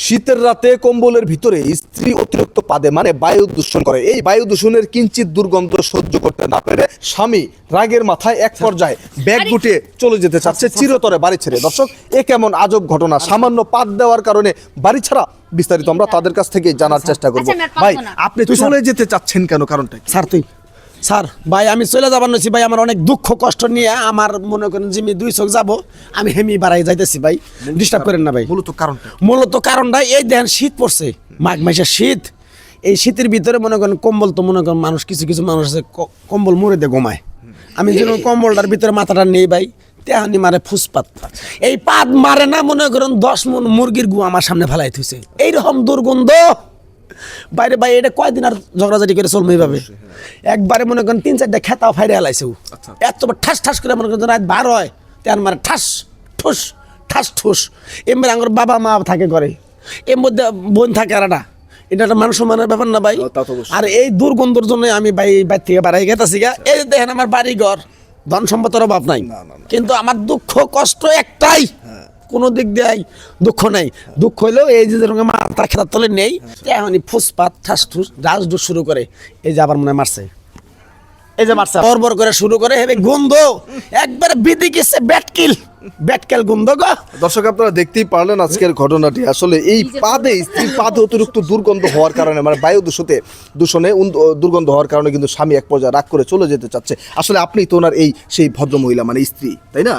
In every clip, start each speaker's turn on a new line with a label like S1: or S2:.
S1: শীতের রাতে কম্বলের ভিতরে স্ত্রী অতিরিক্ত পাদে মানে বায়ু দূষণ করে। এই বায়ু দূষণের কিঞ্চিত দুর্গন্ধ সহ্য করতে না পেরে স্বামী রাগের মাথায় এক পর্যায়ে ব্যাগ গুটিয়ে চলে যেতে চাচ্ছে চিরতরে বাড়ি ছেড়ে। দর্শক, এ কেমন আজব ঘটনা! সামান্য পাদ দেওয়ার কারণে বাড়ি ছাড়া। বিস্তারিত আমরা তাদের কাছ থেকে জানার চেষ্টা করব। ভাই, আপনি চলে যেতে চাচ্ছেন কেন? কারণটা কি?
S2: স্যার ভাই, আমি চলে যাবার নছি ভাই। আমার অনেক দুঃখ কষ্ট নিয়ে আমার মনে করেন যে আমি 2 চোখ যাবো, আমি হেমি বাড়াই যাইতেছি ভাই। ডিস্টার্ব করেন না ভাই। মূলত কারণটা এই দেখেন, শীত পড়ছে, মাঘ মাসের শীত। এই শীতের ভিতরে মনে করেন কম্বল, তো মনে করেন মানুষ কিছু কিছু মানুষ আছে কম্বল মুড়ে দিয়ে ঘুমায়। আমি যেন কম্বলটার ভিতরে মাথাটা নেই ভাই, তেহানি মারে ফুসপাত। এই পাত মারে না, মনে করেন 10 মণ মুরগির গু আমার সামনে ফেলাই থুইছে। এইরকম দুর্গন্ধ বাইরে ভাই। এটা কয়দিন আর ঝগড়াঝাটি করে চলবে এইভাবে? একবারে মনে করেন 3-4টা খেতাও ফাইরে হালাইছে। এত ঠাস ঠাস করে মনে করেন রাত 12 হয়, তেন মারে ঠাস ঠুস ঠাস ঠুস। এমনি আমার বাবা মা থাকে করে, এর মধ্যে বোন থাকে আর না। এটা একটা মানুষ সম্মানের ব্যাপার না ভাই? আর এই দুর্গন্ধের জন্য আমি ভাই বাইর থেকে বাড়াই গেতেছি গা। এই দেখেন আমার বাড়ি ঘর, ধন সম্পদের অভাব নাই, কিন্তু আমার দুঃখ কষ্ট একটাই, কোনো দিক দিয়ে দুঃখ নাই। দুঃখ হইলেও এই যে মাথা খেতার তলে নেই, এখনই ফুসপাত ঠাস ঠুস রাজদূত শুরু করে। এই যে আবার মনে মারছে, এই যে মারছে বরবর করে শুরু করে, হেবে গন্ধ একবার বিধি গেছে। ব্যাটকেল গন্ধ গো।
S1: দর্শক, আপনারা দেখতেই পারলেন আজকের ঘটনাটি। আসলে এই পাদে, স্ত্রীর পাদে অতিরিক্ত দুর্গন্ধ হওয়ার কারণে, মানে বায়ু দূষণে দুর্গন্ধ হওয়ার কারণে কিন্তু স্বামী এক পর্যায়ে রাগ করে চলে যেতে চাচ্ছে। আসলে আপনি তো ওনার সেই ভদ্র মহিলা, মানে স্ত্রী, তাই না?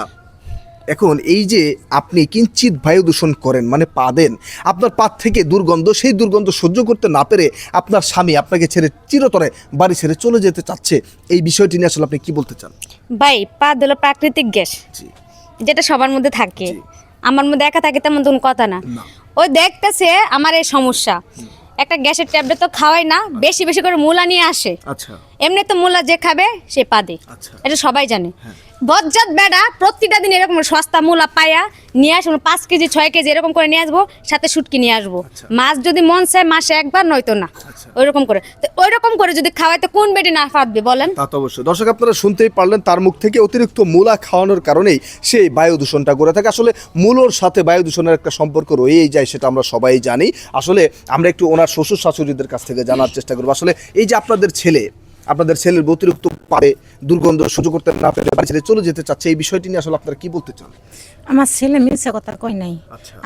S1: এখন এই যে আপনি কিঞ্চিত বায়ু দূষণ করেন, মানে পা দেন, আপনার পা থেকে দুর্গন্ধ, সেই দুর্গন্ধ সহ্য করতে না পেরে আপনার স্বামী আপনাকে ছেড়ে চিরতরে বাড়ি ছেড়ে চলে যেতে চাচ্ছে। এই বিষয়টি নিয়ে আসলে আপনি কি বলতে চান?
S3: ভাই, পাদ হলো প্রাকৃতিক গ্যাস, যেটা সবার মধ্যে থাকে। আমার মধ্যে একা থাকে তেমন কোনো কথা না। ওই দেখতেছে আমার এই সমস্যা, একটা গ্যাসের ট্যাবলেট তো খাওয়াই না, বেশি বেশি করে মূলা নিয়ে আসে। এমনি তো মূলা যে খাবে সে পাদে, এটা সবাই জানে। বজ্জাত বেড়া প্রত্যেকটা দিন এরকম সস্তা মূলা পায়া নিয়ে আসবো, 5 কেজি 6 কেজি এরকম করে নিয়ে আসবো, সাথে শুটকি নিয়ে আসবো। মাছ যদি মন চায় মাসে একবার, নয়তো না। ওইরকম করে, তো ওইরকম করে যদি খাওয়াইতে কোন বেটি না ফাটবে বলেন?
S1: তা তো অবশ্যই। দর্শক, আপনারা শুনতেই পারলেন, তার মুখ থেকে অতিরিক্ত মূলা খাওয়ানোর কারণেই সেই বায়ু দূষণটা করে থাকে। আসলে মূলোর সাথে বায়ু দূষণের একটা সম্পর্ক রয়েই যায়, সেটা আমরা সবাই জানি। আসলে আমরা একটু ওনার শ্বশুর শাশুড়িদের কাছ থেকে জানার চেষ্টা করবো। আসলে এই যে আপনাদের ছেলের অতিরিক্ত পারে দুর্গন্ধ সহ্য করতে না পেরে বাড়ি ছেড়ে চলে যেতে চাচ্ছে, এই বিষয়টি নিয়ে আসলে আপনারা কি বলতে চান?
S4: আমার ছেলে মিছে কথা কই নাই।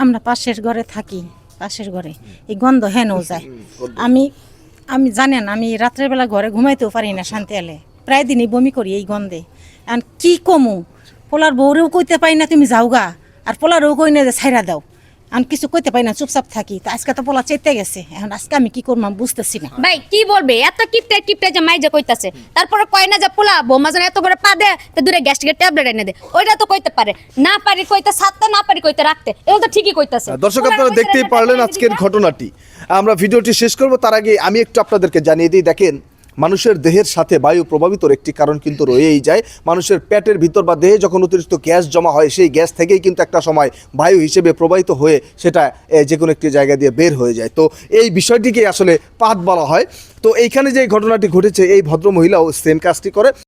S4: আমরা পাশের ঘরে থাকি, পাশের ঘরে এই গন্ধ হেনও যায়। আমি জানেন, আমি রাত্রের বেলা ঘরে ঘুমাইতেও পারি না শান্তি এলে, প্রায় দিনই বমি করি এই গন্ধে। এখন কি কমু, পোলার বউরেও কইতে পারি না তুমি যাওগা, আর পোলারও কই না যে ছাইরা দাও। আমি কিছু কইতে পারি না, চুপচাপ থাকি। তো আজকে তো পোলা চেতে গেছে, এখন আজকে আমি কি করবো বুঝতেছি না।
S3: ভাই কি বলবে, এত কিপটে যে মাই যে কইতাছে, তারপরে কয় না যে পোলা বৌমা যেন এত করে পা দে, তো দূরে গ্যাস্ট্রিকের ট্যাবলেট এনে দে। ওইটা তো কইতে পারে না, পারি কইতে সাথে, না পারি কইতে রাখতে, এগুলো তো ঠিকই কইতাছে।
S1: দর্শক, আপনারা দেখতেই পারলেন আজকের ঘটনাটি। আমরা ভিডিওটি শেষ করব, তার আগে আমি একটু আপনাদেরকে জানিয়ে দিই। দেখেন, মানুষের দেহের সাথে বায়ু প্রভাবিতর একটি কারণ কিন্তু রয়েই যায়। মানুষের পেটের ভিতর বা দেহে যখন অতিরিক্ত গ্যাস জমা হয়, সেই গ্যাস থেকেই কিন্তু একটা সময় বায়ু হিসেবে প্রবাহিত হয়ে সেটা যে কোনো একটি জায়গা দিয়ে বের হয়ে যায়। তো এই বিষয়টিকে আসলে পাদ বলা হয়। তো এইখানে যে ঘটনাটি ঘটেছে, এই ভদ্র মহিলাও সেম কাজটি করে।